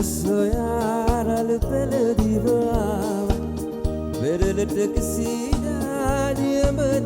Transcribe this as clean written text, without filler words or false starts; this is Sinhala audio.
soyara le pele di ba berele de kisida di amba